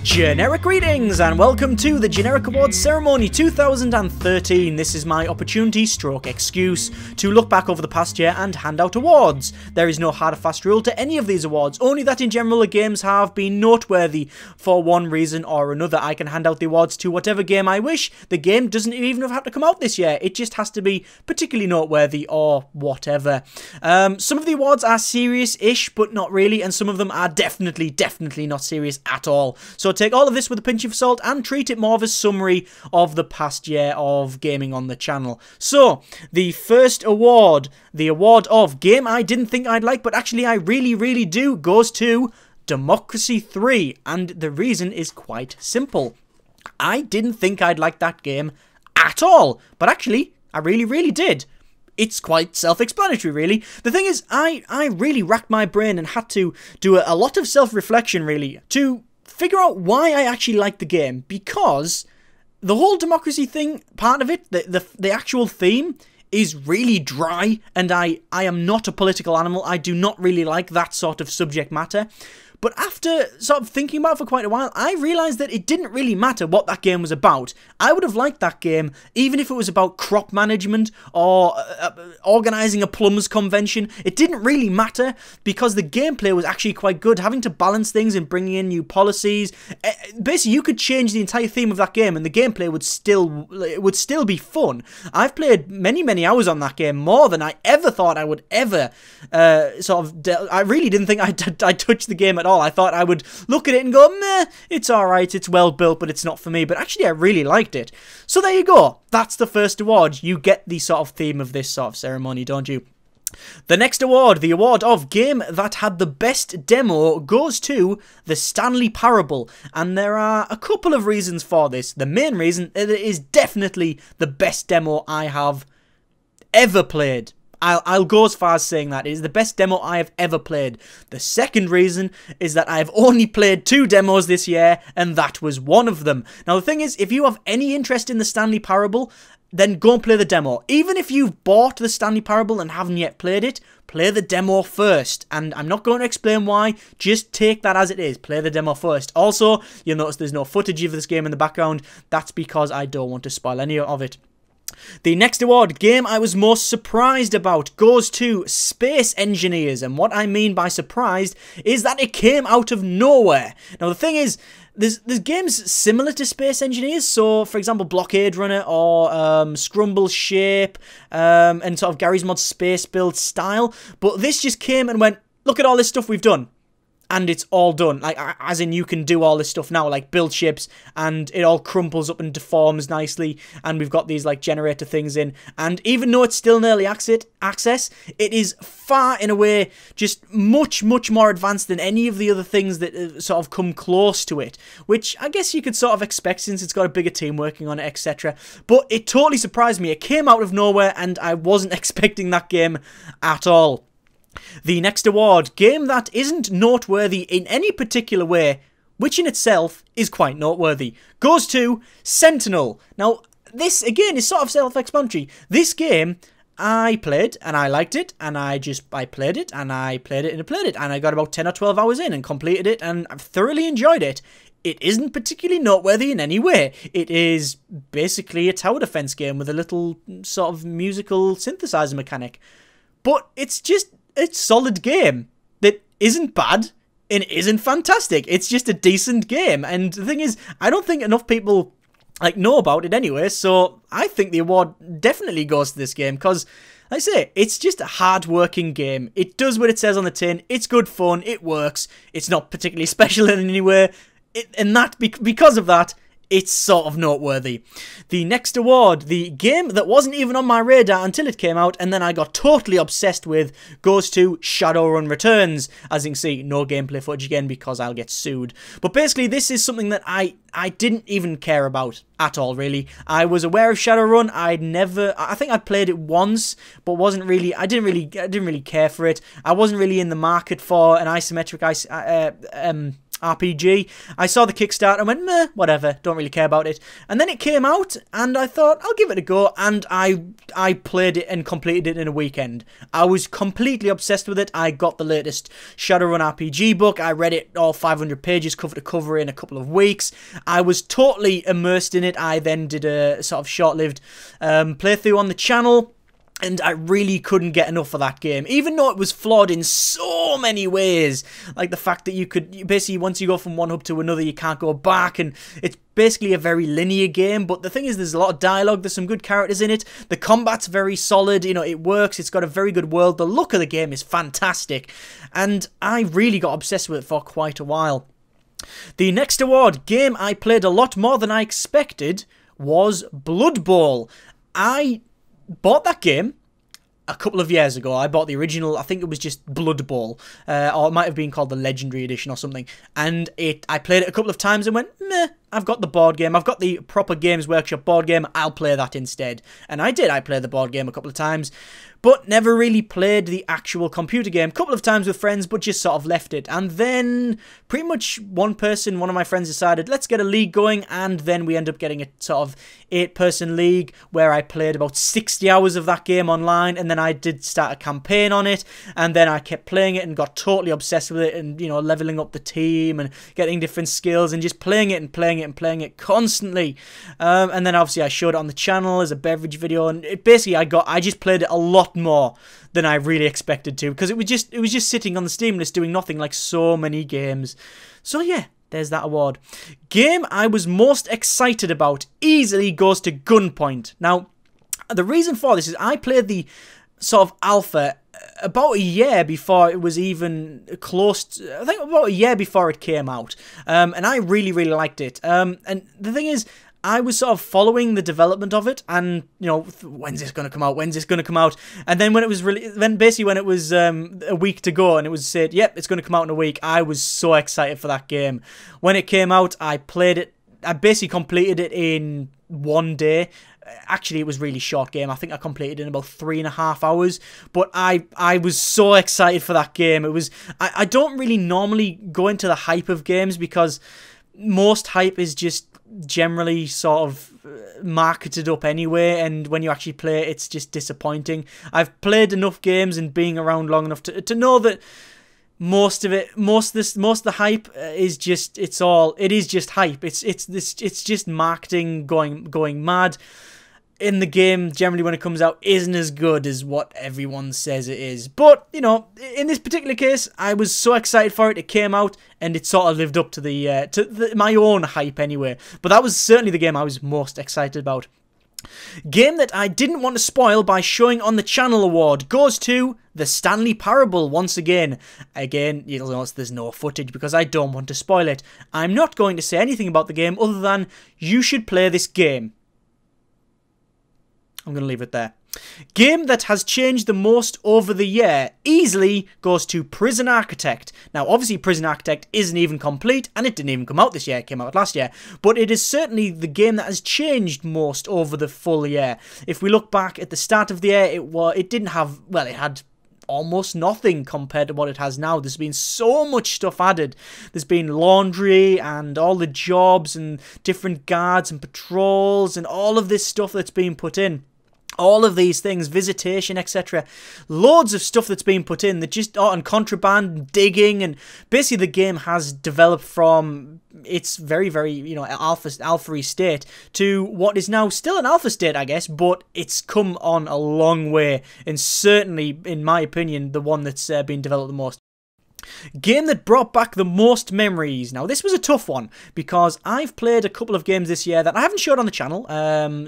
Generic greetings and welcome to the Generic Awards Ceremony 2013. This is my opportunity stroke excuse to look back over the past year and hand out awards. There is no hard or fast rule to any of these awards, only that in general the games have been noteworthy for one reason or another. I can hand out the awards to whatever game I wish. The game doesn't even have to come out this year, it just has to be particularly noteworthy or whatever. Some of the awards are serious-ish, but not really, and some of them are definitely not serious at all. So take all of this with a pinch of salt and treat it more of a summary of the past year of gaming on the channel. So, the first award, the award of Game I Didn't Think I'd Like, but actually I really do, goes to Democracy 3, and the reason is quite simple. I didn't think I'd like that game at all, but actually, I really did. It's quite self-explanatory, really. The thing is, I really racked my brain and had to do a lot of self-reflection, really, to figure out why I actually liked the game, because the whole democracy thing, part of it, the actual theme, is really dry, and I am not a political animal. I do not really like that sort of subject matter. But after sort of thinking about it for quite a while, I realised that it didn't really matter what that game was about. I would have liked that game even if it was about crop management or organising a plumbers convention. It didn't really matter because the gameplay was actually quite good. Having to balance things and bringing in new policies. Basically, you could change the entire theme of that game and the gameplay would still be fun. I've played many hours on that game, more than I ever thought I would ever I really didn't think I'd touch the game at all. I thought I would look at it and go, meh, it's alright, it's well built, but it's not for me. But actually, I really liked it. So there you go. That's the first award. You get the sort of theme of this sort of ceremony, don't you? The next award, the award of Game That Had the Best Demo, goes to The Stanley Parable. And there are a couple of reasons for this. The main reason, it is definitely the best demo I have ever played. I'll go as far as saying that. It is the best demo I have ever played. The second reason is that I've only played 2 demos this year, and that was one of them. Now, the thing is, if you have any interest in the Stanley Parable, then go and play the demo. Even if you've bought the Stanley Parable and haven't yet played it, play the demo first. And I'm not going to explain why, just take that as it is. Play the demo first. Also, you'll notice there's no footage of this game in the background. That's because I don't want to spoil any of it. The next award, game I was most surprised about, goes to Space Engineers, and what I mean by surprised is that it came out of nowhere. Now the thing is, there's games similar to Space Engineers, so for example Blockade Runner or Scrumble Shape and sort of Gary's Mod Space Build style, but this just came and went, look at all this stuff we've done. And it's all done, like, as in you can do all this stuff now, like build ships, and it all crumples up and deforms nicely, and we've got these, like, generator things in, and even though it's still in early access, it is far, in a way, just much more advanced than any of the other things that sort of come close to it, which I guess you could sort of expect since it's got a bigger team working on it, etc. But it totally surprised me. It came out of nowhere, and I wasn't expecting that game at all. The next award, game that isn't noteworthy in any particular way, which in itself is quite noteworthy, goes to Sentinel. Now, this, again, is sort of self-explanatory. This game, I played, and I liked it, and I played it, and I played it, and I played it, and I got about 10 or 12 hours in and completed it, and I've thoroughly enjoyed it. It isn't particularly noteworthy in any way. It is basically a tower defense game with a little sort of musical synthesizer mechanic. But it's just a solid game that isn't bad and isn't fantastic. It's just a decent game. And the thing is, I don't think enough people know about it anyway, so I think the award definitely goes to this game because, like I say, it's just a hard-working game. It does what it says on the tin. It's good fun. It works. It's not particularly special in any way. Because of that, it's sort of noteworthy. The next award, the game that wasn't even on my radar until it came out and then I got totally obsessed with, goes to Shadowrun Returns. As you can see, no gameplay footage again because I'll get sued. But basically, this is something that I didn't even care about at all, really. I was aware of Shadowrun. I think I played it once, but I didn't really care for it. I wasn't really in the market for an isometric RPG. I saw the Kickstarter and went, meh, whatever, don't really care about it. And then it came out, and I thought, I'll give it a go, and I played it and completed it in a weekend. I was completely obsessed with it. I got the latest Shadowrun RPG book. I read it all 500 pages, cover to cover, in a couple of weeks. I was totally immersed in it. I then did a sort of short-lived playthrough on the channel. And I really couldn't get enough of that game, even though it was flawed in so many ways. Like the fact that you could, basically, once you go from one hub to another, you can't go back, and it's basically a very linear game. But the thing is, there's a lot of dialogue, there's some good characters in it, the combat's very solid, you know, it works, it's got a very good world, the look of the game is fantastic, and I really got obsessed with it for quite a while. The next award, game I played a lot more than I expected, was Blood Bowl. I bought that game a couple of years ago. I bought the original, I think it was just Blood Bowl, or it might have been called the Legendary Edition or something, and I played it a couple of times and went, meh, I've got the board game, I've got the proper Games Workshop board game, I'll play that instead. And I did, I played the board game a couple of times, but never really played the actual computer game. A couple of times with friends, but just sort of left it. And then pretty much one of my friends decided, let's get a league going, and then we end up getting a sort of 8-person league where I played about 60 hours of that game online, and then I did start a campaign on it, and then I kept playing it and got totally obsessed with it, and, you know, leveling up the team and getting different skills and just playing it and playing it and playing it constantly. And then obviously I showed it on the channel as a beverage video, and it basically I just played it a lot more than I really expected to, because it was just sitting on the Steam list doing nothing, like so many games. So yeah, there's that award. Game I was most excited about easily goes to Gunpoint. Now, the reason for this is I played the sort of alpha about a year before it was even close to, I think about a year before it came out, and I really, really liked it. And the thing is, I was sort of following the development of it, and, you know, when's this going to come out? When's this going to come out? And then when it was when it was a week to go, and it was said, yep, it's going to come out in a week, I was so excited for that game. When it came out, I played it. I basically completed it in one day. Actually, it was a really short game. I think I completed it in about 3.5 hours. But I was so excited for that game. It was. I don't really normally go into the hype of games, because most hype is just generally sort of marketed up anyway, and when you actually play it, it's just disappointing. I've played enough games and being around long enough to know that most of the hype is just, it is just hype. It's just marketing going mad. In the game, generally when it comes out, isn't as good as what everyone says it is. But, you know, in this particular case, I was so excited for it. It came out, and it sort of lived up to my own hype anyway. But that was certainly the game I was most excited about. Game that I didn't want to spoil by showing on the channel award goes to The Stanley Parable once again. Again, you'll notice there's no footage because I don't want to spoil it. I'm not going to say anything about the game other than you should play this game. I'm going to leave it there. Game that has changed the most over the year easily goes to Prison Architect. Now, obviously, Prison Architect isn't even complete, and it didn't even come out this year. It came out last year. But it is certainly the game that has changed most over the full year. If we look back at the start of the year, it didn't have, well, it had almost nothing compared to what it has now. There's been so much stuff added. There's been laundry and all the jobs and different guards and patrols and all of this stuff that's been put in. All of these things, visitation, etc. Loads of stuff that's been put in that just, and contraband, and digging, and basically the game has developed from its very, very, you know, alpha-y state to what is now still an alpha state, I guess, but it's come on a long way, and certainly, in my opinion, the one that's been developed the most. Game that brought back the most memories. Now, this was a tough one, because I've played a couple of games this year that I haven't showed on the channel.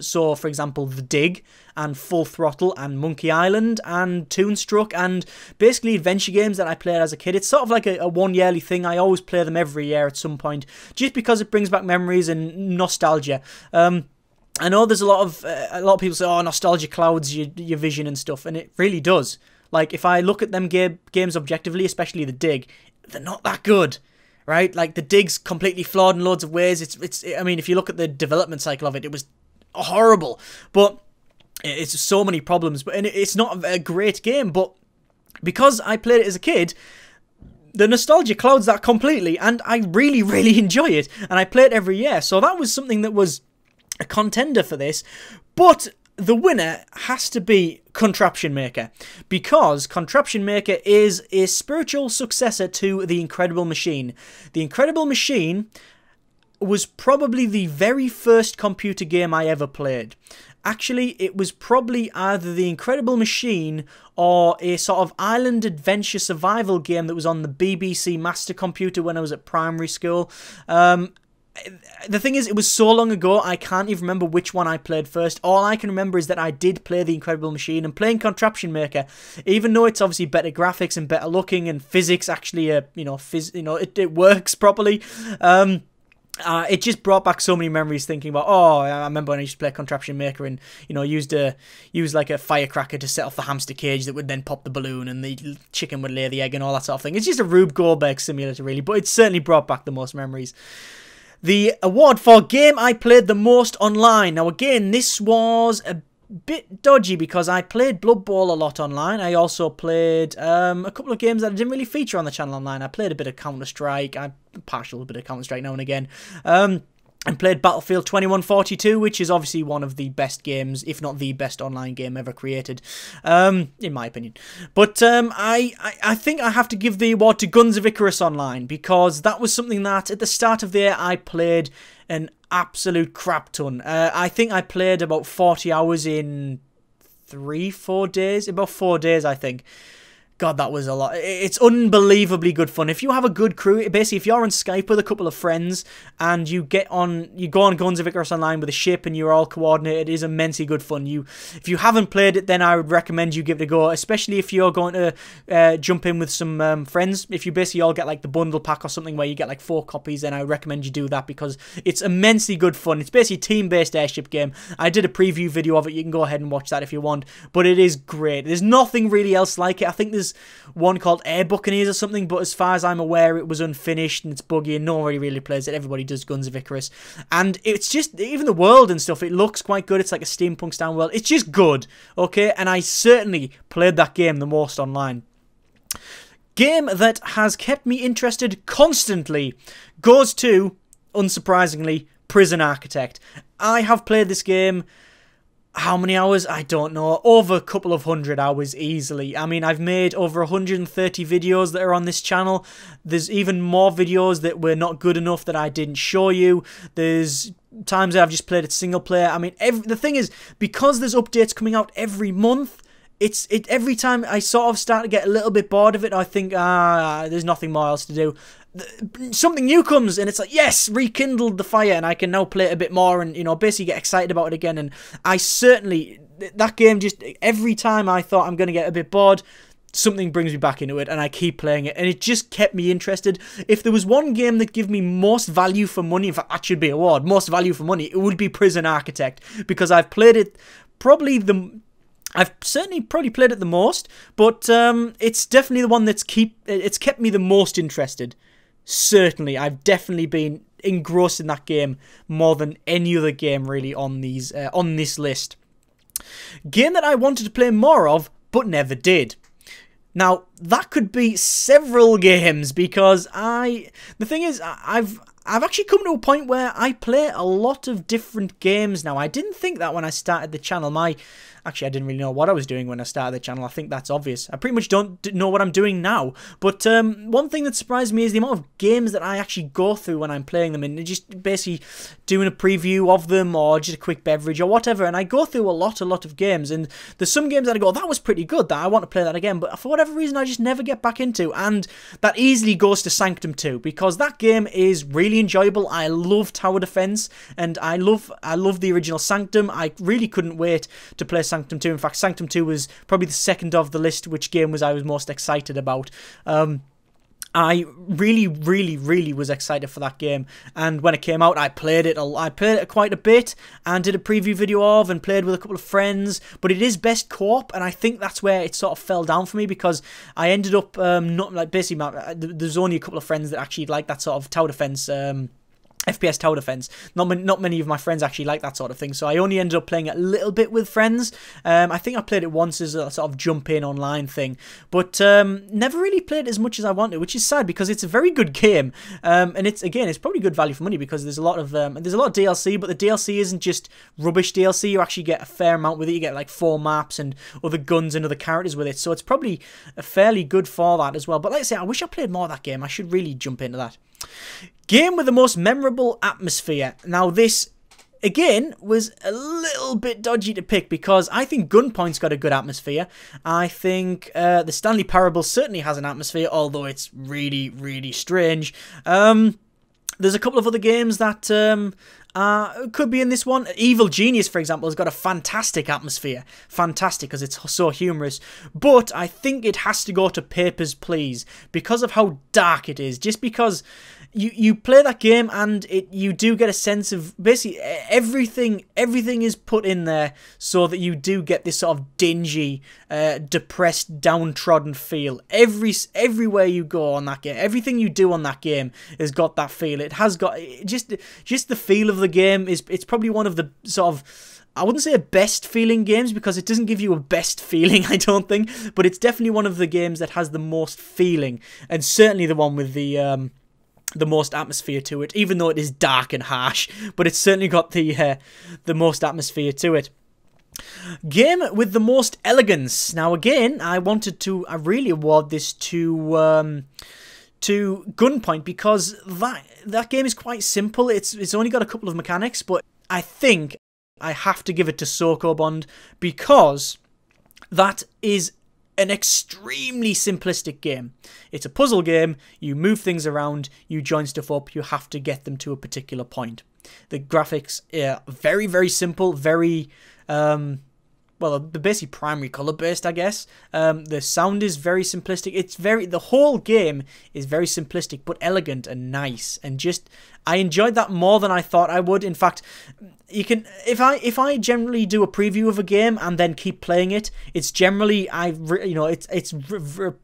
So, for example, The Dig, and Full Throttle, and Monkey Island, and Toonstruck, and basically adventure games that I played as a kid. It's sort of like a one-yearly thing. I always play them every year at some point, just because it brings back memories and nostalgia. I know there's a lot of people say, oh, nostalgia clouds your vision and stuff, and it really does. Like, if I look at them games objectively, especially The Dig, they're not that good, right? Like, The Dig's completely flawed in loads of ways. I mean, if you look at the development cycle of it, it was horrible. But it's so many problems. And it's not a great game, but because I played it as a kid, the nostalgia clouds that completely, and I really, really enjoy it, and I play it every year, so that was something that was a contender for this. But the winner has to be Contraption Maker, because Contraption Maker is a spiritual successor to The Incredible Machine. The Incredible Machine was probably the very first computer game I ever played. Actually, it was probably either The Incredible Machine or a sort of island adventure survival game that was on the BBC Master Computer when I was at primary school. The thing is, it was so long ago, I can't even remember which one I played first. All I can remember is that I did play The Incredible Machine, and playing Contraption Maker, even though it's obviously better graphics and better looking, and physics actually, it works properly. It just brought back so many memories thinking about, oh, I remember when I used to play Contraption Maker and, use like a firecracker to set off the hamster cage that would then pop the balloon and the chicken would lay the egg and all that sort of thing. It's just a Rube Goldberg simulator, really, but it certainly brought back the most memories. The award for game I played the most online. Now, again, this was a bit dodgy because I played Blood Bowl a lot online. I also played a couple of games that didn't really feature on the channel online. I played a bit of Counter-Strike. I'm partial a bit of Counter-Strike now and again. And played Battlefield 2142, which is obviously one of the best games, if not the best online game ever created, in my opinion. But I think I have to give the award to Guns of Icarus Online, because that was something that at the start of the year I played an absolute crap ton. I think I played about 40 hours in 3-4 days, about 4 days I think. God, that was a lot. It's unbelievably good fun. If you have a good crew, basically, if you're on Skype with a couple of friends and you go on Guns of Icarus Online with a ship and you're all coordinated, it is immensely good fun. If you haven't played it, then I would recommend you give it a go, especially if you're going to jump in with some friends. If you basically all get like the bundle pack or something where you get like 4 copies, then I would recommend you do that because it's immensely good fun. It's basically a team-based airship game. I did a preview video of it. You can go ahead and watch that if you want, but it is great. There's nothing really else like it. I think there's one called Air Buccaneers or something, but as far as I'm aware, it was unfinished and it's buggy and nobody really plays it. Everybody does Guns of Icarus. And it's just, even the world and stuff, it looks quite good. It's like a steampunk style world. It's just good, okay? And I certainly played that game the most online. Game that has kept me interested constantly goes to, unsurprisingly, Prison Architect. I have played this game... how many hours? I don't know. Over a couple of 100 hours easily. I mean, I've made over 130 videos that are on this channel. There's even more videos that were not good enough that I didn't show you. There's times that I've just played it single player. I mean, the thing is, because there's updates coming out every month, every time I sort of start to get a little bit bored of it, I think, there's nothing more else to do. Something new comes and it's like, yes, rekindled the fire and I can now play it a bit more and, basically get excited about it again. And I certainly, that game just, every time I thought I'm going to get a bit bored, something brings me back into it and I keep playing it and it just kept me interested. If there was one game that gave me most value for money, in fact, that should be an award, most value for money, it would be Prison Architect, because I've played it I've certainly probably played it the most, but it's definitely the one that's kept me the most interested. Certainly, I've definitely been engrossed in that game more than any other game really on this list. Game that I wanted to play more of, but never did. Now, that could be several games, because the thing is, I've actually come to a point where I play a lot of different games now. I didn't think that when I started the channel. Actually, I didn't really know what I was doing when I started the channel. I think that's obvious. I pretty much don't know what I'm doing now. But one thing that surprised me is the amount of games that I actually go through when I'm playing them, and just basically doing a preview of them or just a quick beverage or whatever. And I go through a lot of games, and there's some games that I go, that was pretty good, that I want to play that again. But for whatever reason, I just never get back into. And that easily goes to Sanctum 2, because that game is really enjoyable. I love tower defense, and I love the original Sanctum. I really couldn't wait to play Sanctum 2. In fact, Sanctum 2 was probably the second of the list, which game I was most excited about. I really was excited for that game, and when it came out, I played it quite a bit and did a preview video of and played with a couple of friends. But it is best co-op, and I think that's where it sort of fell down for me, because I ended up not like, basically there's only a couple of friends that actually like that sort of tower defense FPS tower defense. Not many of my friends actually like that sort of thing, so I only ended up playing it a little bit with friends. I think I played it once as a sort of jump in online thing, but never really played it as much as I wanted, which is sad because it's a very good game. And it's probably good value for money because there's a lot of DLC, but the DLC isn't just rubbish DLC. You actually get a fair amount with it. You get like 4 maps and other guns and other characters with it, so it's probably fairly good for that as well. But like I say, I wish I played more of that game. I should really jump into that. Game with the most memorable atmosphere. Now this, again, was a little bit dodgy to pick because I think Gunpoint's got a good atmosphere. I think the Stanley Parable certainly has an atmosphere, although it's really, really strange. There's a couple of other games that could be in this one. Evil Genius, for example, has got a fantastic atmosphere. Fantastic, because it's so humorous. But I think it has to go to Papers, Please, because of how dark it is. Just because you play that game and you do get a sense of basically everything is put in there so that you do get this sort of dingy, depressed, downtrodden feel. Everywhere you go on that game, everything you do on that game has got that feel. It has got just the feel of the game. It's probably one of the sort of, I wouldn't say a best feeling games because it doesn't give you a best feeling, I don't think, but it's definitely one of the games that has the most feeling, and certainly the one with the most atmosphere to it, even though it is dark and harsh, but it's certainly got the most atmosphere to it. Game with the most elegance. Now again, I really award this to Gunpoint because that game is quite simple. It's only got a couple of mechanics, but I think I have to give it to Sokobond because that is an extremely simplistic game. It's a puzzle game. You move things around, you join stuff up, you have to get them to a particular point. The graphics are very, very simple, very well, they're basically primary color based, I guess. The sound is very simplistic. The whole game is very simplistic but elegant and nice, and just I enjoyed that more than I thought I would. In fact, you can if I generally do a preview of a game and then keep playing it, it's generally it's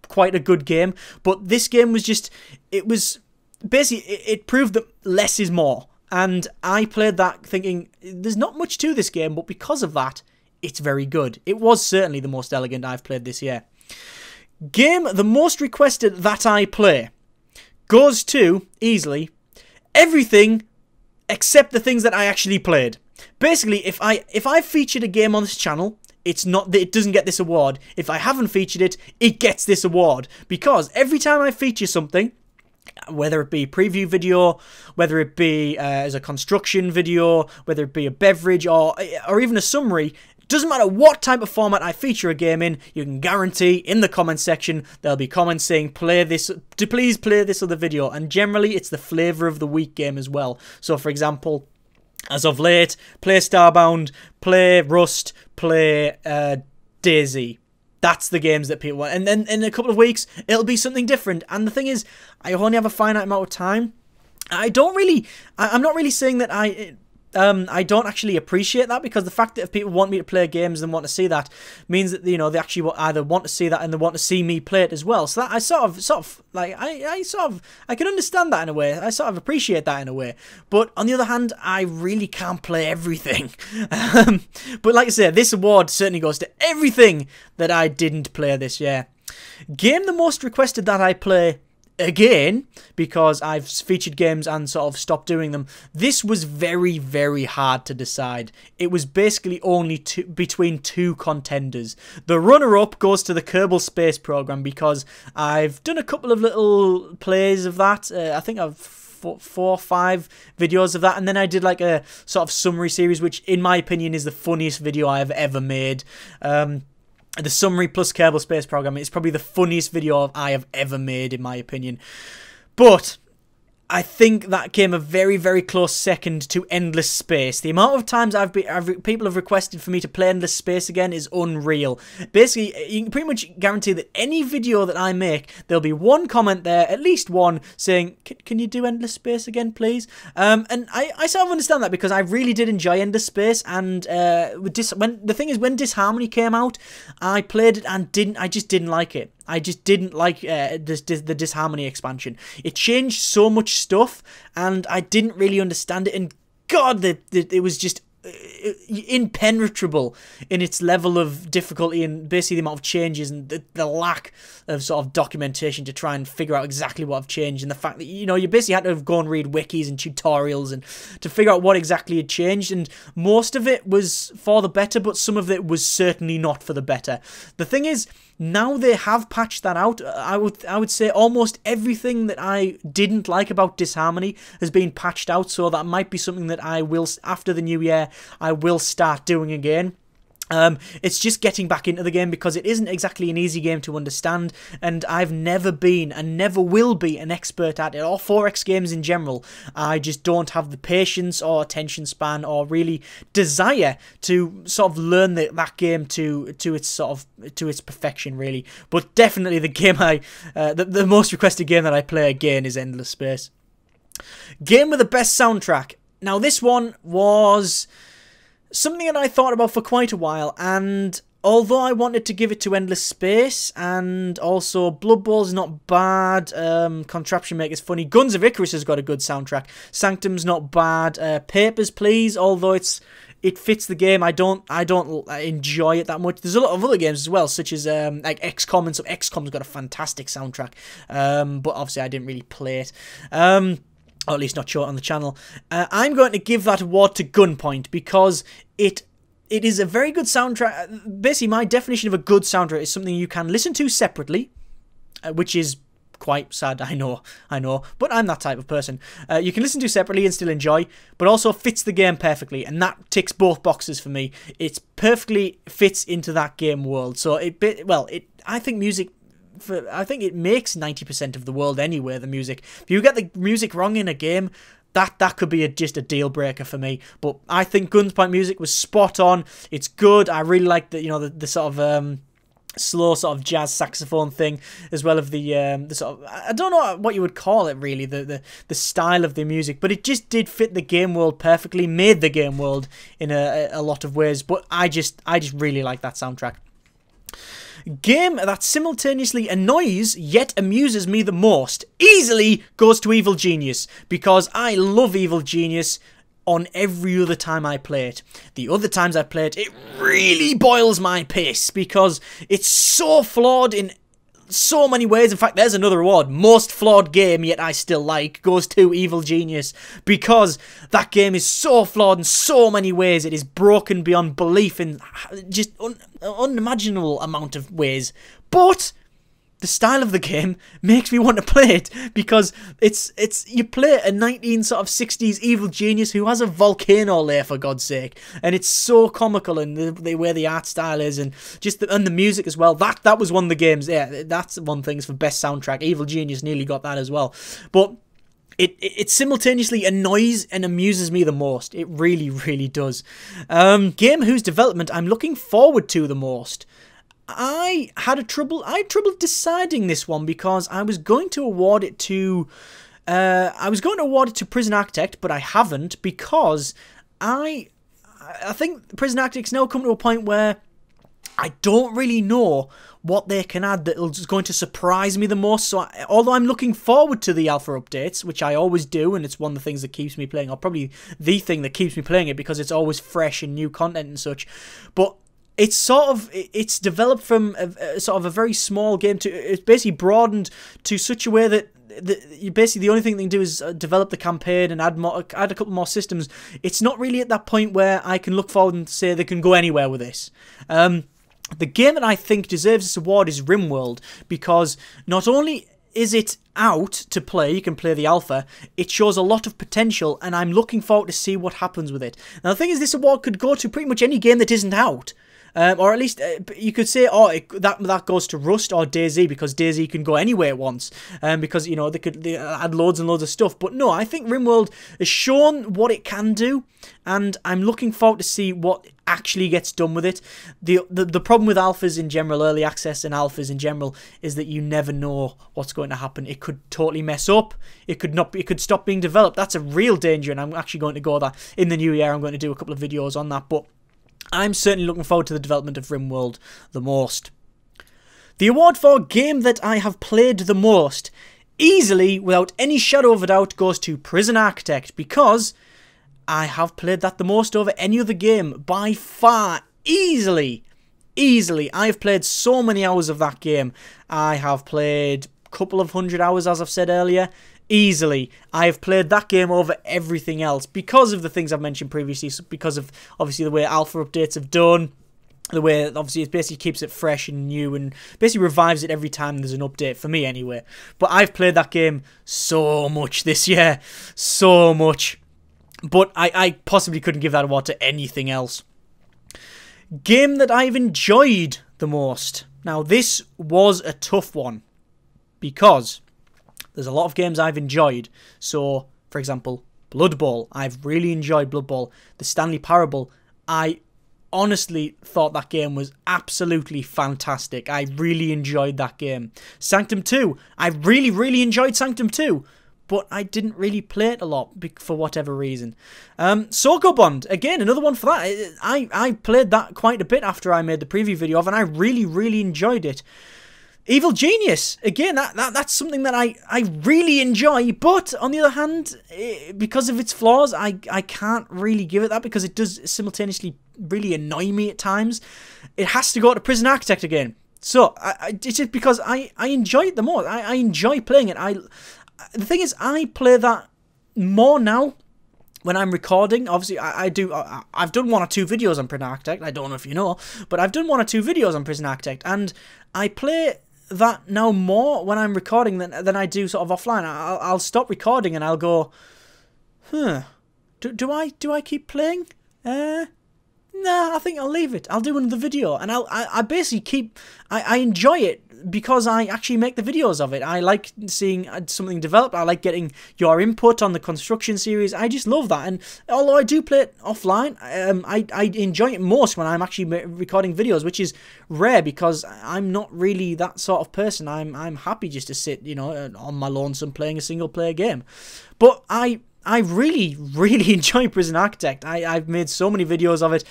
quite a good game. But this game was just it proved that less is more, and I played that thinking there's not much to this game, but because of that, it's very good. It was certainly the most elegant I've played this year. Game the most requested that I play goes to, easily, everything except the things that I actually played. Basically, if I featured a game on this channel, it doesn't get this award. If I haven't featured it, it gets this award. Because every time I feature something, whether it be a preview video, whether it be as a construction video, whether it be a beverage or even a summary, doesn't matter what type of format I feature a game in, you can guarantee in the comments section there'll be comments saying please play this other video, and generally it's the flavour of the week game as well. So for example, as of late, play Starbound, play Rust, play DayZ. That's the games that people want. And then in a couple of weeks, it'll be something different. And the thing is, I only have a finite amount of time. I'm not really saying that I don't actually appreciate that, because the fact that if people want me to play games and want to see that means that, you know, they actually either want to see that and they want to see me play it as well. So that I I can understand that in a way. I sort of appreciate that in a way. But on the other hand, I really can't play everything. But like I say, this award certainly goes to everything that I didn't play this year. Game the most requested that I play. Again, because I've featured games and sort of stopped doing them, this was very, very hard to decide. It was basically only between two contenders. The runner-up goes to the Kerbal Space Program because I've done a couple of little plays of that. I think I've 4 or 5 videos of that, and then I did like a sort of summary series, which in my opinion is the funniest video I have ever made. The summary plus Kerbal Space Program is probably the funniest video I have ever made, in my opinion. But I think that came a very, very close second to Endless Space. The amount of times people have requested for me to play Endless Space again is unreal. Basically, you can pretty much guarantee that any video that I make, there'll be one comment there, at least one, saying, can you do Endless Space again, please? And I sort of understand that, because I really did enjoy Endless Space, and when Disharmony came out, I played it and I just didn't like it. I just didn't like the Disharmony expansion. It changed so much stuff, and I didn't really understand it. And God, it was just impenetrable in its level of difficulty and basically the amount of changes and the lack of sort of documentation to try and figure out exactly what have changed, and the fact that, you know, you basically had to go and read wikis and tutorials and to figure out what exactly had changed, and most of it was for the better, but some of it was certainly not for the better. The thing is, now they have patched that out. I would say almost everything that I didn't like about Disharmony has been patched out, so that might be something that I will, after the new year, I will start doing again. It's just getting back into the game because it isn't exactly an easy game to understand, and I've never been and never will be an expert at it, or 4X games in general. I just don't have the patience or attention span or really desire to sort of learn that game to its perfection, really. But definitely the game the most requested game that I play again is Endless Space. Game with the best soundtrack. Now this one was something that I thought about for quite a while, and although I wanted to give it to Endless Space, and also Blood Bowl's not bad, Contraption Maker's funny, Guns of Icarus has got a good soundtrack, Sanctum's not bad, Papers, Please, although it fits the game, I don't enjoy it that much. There's a lot of other games as well, such as like XCOM and stuff. XCOM's got a fantastic soundtrack, but obviously I didn't really play it. Or at least not show it on the channel. I'm going to give that award to Gunpoint because it is a very good soundtrack. Basically, my definition of a good soundtrack is something you can listen to separately, which is quite sad, I know, but I'm that type of person. You can listen to separately and still enjoy, but also fits the game perfectly, and that ticks both boxes for me. It perfectly fits into that game world. So I think music, I think it makes 90% of the world anyway, the music. If you get the music wrong in a game, that could be just a deal breaker for me. But I think Gunpoint music was spot on. It's good. I really like the sort of slow sort of jazz saxophone thing, as well as the sort of, I don't know what you would call it really, the style of the music, but it just did fit the game world perfectly, made the game world in a lot of ways. But I just really like that soundtrack. Game that simultaneously annoys yet amuses me the most easily goes to Evil Genius, because I love Evil Genius on every other time I play it. The other times I play it, it really boils my piss because it's so flawed in so many ways. In fact, there's another award. Most flawed game yet I still like goes to Evil Genius, because that game is so flawed in so many ways. It is broken beyond belief in just unimaginable amount of ways. But the style of the game makes me want to play it, because you play a 1960s evil genius who has a volcano lair, for God's sake, and it's so comical, and the way the art style is, and just and the music as well. That was one of the games. Yeah, that's one thing for best soundtrack. Evil Genius nearly got that as well, but it simultaneously annoys and amuses me the most. It really, really does. Game whose development I'm looking forward to the most. I had trouble deciding this one, because I was going to award it to Prison Architect, but I haven't, because I think Prison Architect's now come to a point where I don't really know what they can add that is going to surprise me the most. So although I'm looking forward to the alpha updates, which I always do, and it's one of the things that keeps me playing, or probably the thing that keeps me playing it, because it's always fresh and new content and such, but it's developed from a very small game to, it's basically broadened to such a way that basically the only thing they can do is develop the campaign and add a couple more systems. It's not really at that point where I can look forward and say they can go anywhere with this. The game that I think deserves this award is RimWorld, because not only is it out to play, you can play the alpha, it shows a lot of potential, and I'm looking forward to see what happens with it. Now the thing is, this award could go to pretty much any game that isn't out. Or at least you could say, that goes to Rust or DayZ, because DayZ can go anywhere it wants, because they add loads and loads of stuff. But no, I think RimWorld has shown what it can do, and I'm looking forward to see what actually gets done with it. The problem with alphas in general, early access and alphas in general, is that you never know what's going to happen. It could totally mess up. It could stop being developed. That's a real danger, and I'm actually going to go that in the new year. I'm going to do a couple of videos on that, but I'm certainly looking forward to the development of RimWorld the most. The award for game that I have played the most, easily, without any shadow of a doubt, goes to Prison Architect, because I have played that the most over any other game, by far, easily. Easily. I've played so many hours of that game. I have played a couple of 100 hours, as I've said earlier. Easily. I have played that game over everything else, because of the things I've mentioned previously, because of, obviously, the way alpha updates have done. The way, obviously, it basically keeps it fresh and new and basically revives it every time there's an update, for me anyway. But I've played that game so much this year. So much. But I possibly couldn't give that award to anything else. Game that I've enjoyed the most. Now, this was a tough one, because there's a lot of games I've enjoyed. So, for example, Blood Bowl. I've really enjoyed Blood Bowl. The Stanley Parable, I honestly thought that game was absolutely fantastic. I really enjoyed that game. Sanctum 2. I really enjoyed Sanctum 2. But I didn't really play it a lot for whatever reason. Sokobond, again, another one for that. I played that quite a bit after I made the preview video of, and I really enjoyed it. Evil Genius, again, that's something that I really enjoy, but on the other hand, because of its flaws, I can't really give it that, because it does simultaneously really annoy me at times. It has to go to Prison Architect again. So, it's just because I enjoy it the more. I enjoy playing it. The thing is, I play that more now when I'm recording. Obviously, I've done 1 or 2 videos on Prison Architect. I don't know if you know, but I've done 1 or 2 videos on Prison Architect, and I play that now more when I'm recording than I do sort of offline. I'll stop recording and I'll go, do I keep playing? Nah, I think I'll leave it. I'll do another video, and I basically I enjoy it because I actually make the videos of it. I like seeing something develop. I like getting your input on the construction series. I just love that. And although I do play it offline, I enjoy it most when I'm actually recording videos, which is rare because I'm not really that sort of person. I'm happy just to sit, you know, on my lonesome playing a single player game. But I really enjoy Prison Architect. I've made so many videos of it.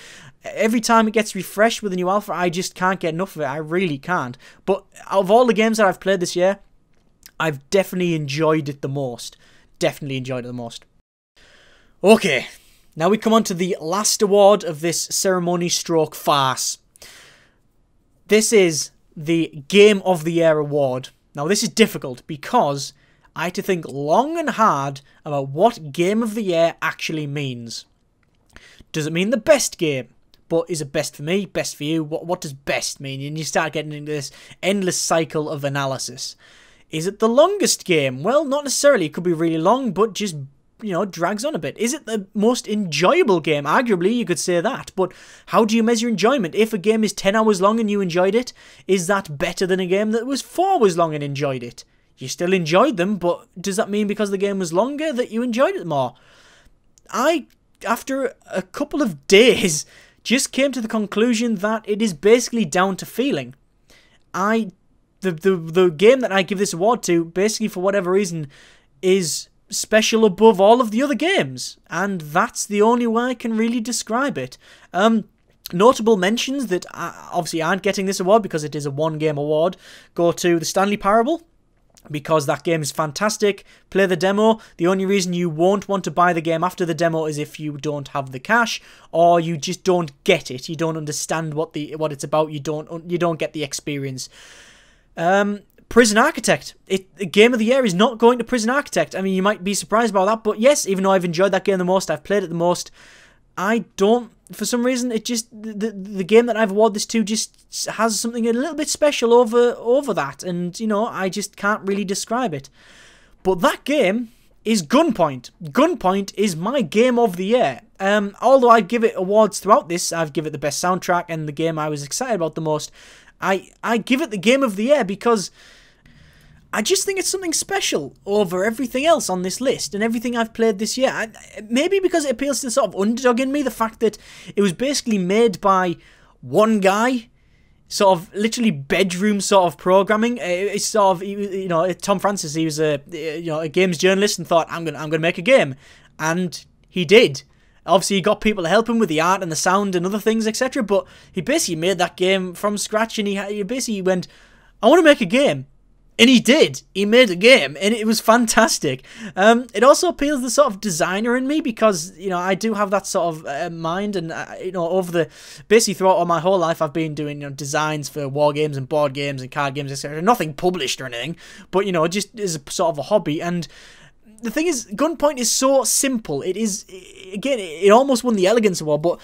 Every time it gets refreshed with a new alpha, I just can't get enough of it. I really can't. But out of all the games that I've played this year, I've definitely enjoyed it the most. Definitely enjoyed it the most. Okay, now we come on to the last award of this ceremony stroke farce. This is the Game of the Year award. Now this is difficult because I had to think long and hard about what Game of the Year actually means. Does it mean the best game? But is it best for me? Best for you? What does best mean? And you start getting into this endless cycle of analysis. Is it the longest game? Well, not necessarily. It could be really long, but just, you know, drags on a bit. Is it the most enjoyable game? Arguably, you could say that. But how do you measure enjoyment? If a game is 10 hours long and you enjoyed it, is that better than a game that was 4 hours long and enjoyed it? You still enjoyed them, but does that mean because the game was longer that you enjoyed it more? After a couple of days, just came to the conclusion that it is basically down to feeling. The game that I give this award to, basically for whatever reason, is special above all of the other games, and that's the only way I can really describe it. Notable mentions that obviously aren't getting this award because it is a one-game award go to the Stanley Parable, because that game is fantastic. Play the demo. The only reason you won't want to buy the game after the demo is if you don't have the cash, or you just don't get it. You don't understand what it's about. You don't get the experience. Prison Architect. The Game of the Year is not going to Prison Architect. I mean, you might be surprised about that, but yes, even though I've enjoyed that game the most, I've played it the most, I don't, for some reason, it just, the game that I've awarded this to just has something a little bit special over that, and, you know, I just can't really describe it. But that game is Gunpoint. Gunpoint is my Game of the Year. Although I give it awards throughout this, I've given it the best soundtrack and the game I was excited about the most, I give it the Game of the Year because I just think it's something special over everything else on this list and everything I've played this year. Maybe because it appeals to the sort of underdog in me, the fact that it was basically made by one guy, sort of literally bedroom sort of programming. It's sort of, you know, Tom Francis, he was a games journalist and thought, I'm gonna make a game, and he did. Obviously, he got people to help him with the art and the sound and other things, etc. But he basically made that game from scratch, and he basically went, I want to make a game. And he did. He made a game, and it was fantastic. It also appeals to the sort of designer in me because, you know, I do have that sort of mind, and, you know, basically throughout all my whole life, I've been doing, you know, designs for war games and board games and card games, etc. Nothing published or anything, but, you know, just as a sort of a hobby. And the thing is, Gunpoint is so simple. It is, again, it almost won the Elegance Award, but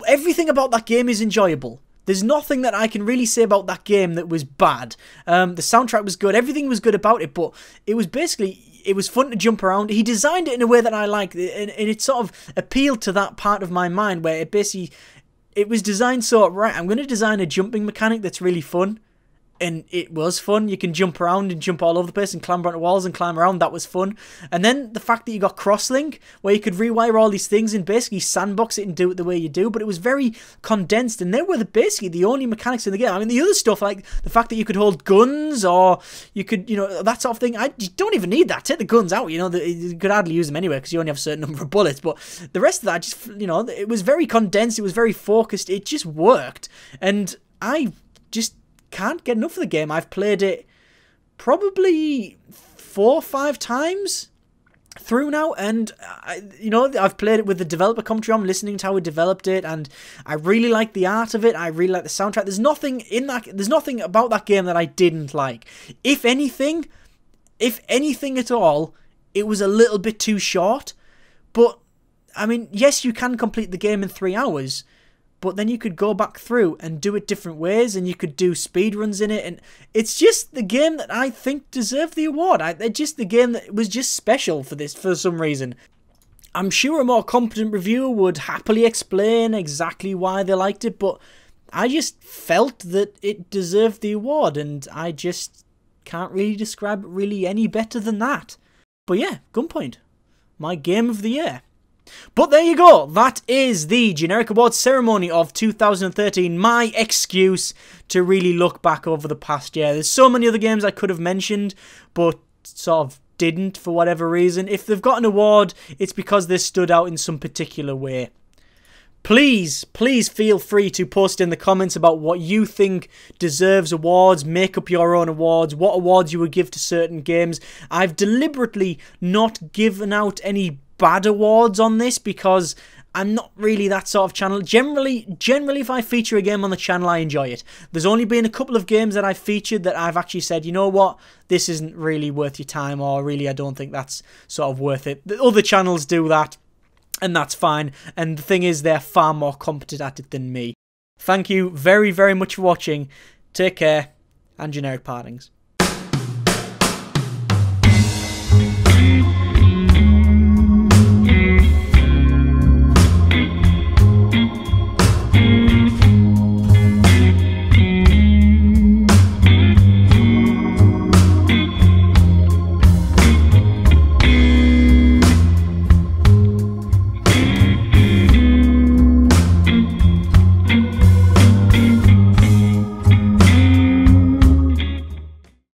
everything about that game is enjoyable. There's nothing that I can really say about that game that was bad. The soundtrack was good. Everything was good about it, but it was basically, it was fun to jump around. He designed it in a way that I liked, and it sort of appealed to that part of my mind where it was designed so, right, I'm going to design a jumping mechanic that's really fun. And it was fun. You can jump around and jump all over the place and clamber onto walls and climb around. That was fun. And then the fact that you got Crosslink, where you could rewire all these things and basically sandbox it and do it the way you do. But it was very condensed. And they were basically the only mechanics in the game. I mean, the other stuff, like the fact that you could hold guns or you could, you know, that sort of thing. You don't even need that. Take the guns out. You know, you could hardly use them anyway because you only have a certain number of bullets. But the rest of that, just, you know, it was very condensed. It was very focused. It just worked. And I just can't get enough of the game. I've played it probably 4 or 5 times through now, and you know, I've played it with the developer commentary. I'm listening to how he developed it, and I really like the art of it. I really like the soundtrack. There's nothing about that game that I didn't like. If anything at all, it was a little bit too short. But I mean, yes, you can complete the game in 3 hours, but then you could go back through and do it different ways, and you could do speedruns in it, and it's just the game that I think deserved the award. It's just the game that was just special for this, for some reason. I'm sure a more competent reviewer would happily explain exactly why they liked it, but I just felt that it deserved the award, and I just can't really describe it really any better than that. But yeah, Gunpoint, my game of the year. But there you go, that is the Generic Awards ceremony of 2013, my excuse to really look back over the past year. There's so many other games I could have mentioned, but sort of didn't for whatever reason. If they've got an award, it's because they stood out in some particular way. Please feel free to post in the comments about what you think deserves awards, make up your own awards, what awards you would give to certain games. I've deliberately not given out any bad awards on this because I'm not really that sort of channel. Generally, if I feature a game on the channel, I enjoy it. There's only been a couple of games that I've featured that I've actually said, you know what, this isn't really worth your time, or really I don't think that's sort of worth it. The other channels do that, and that's fine. And the thing is, they're far more competent at it than me. Thank you very, very much for watching. Take care, and generic partings.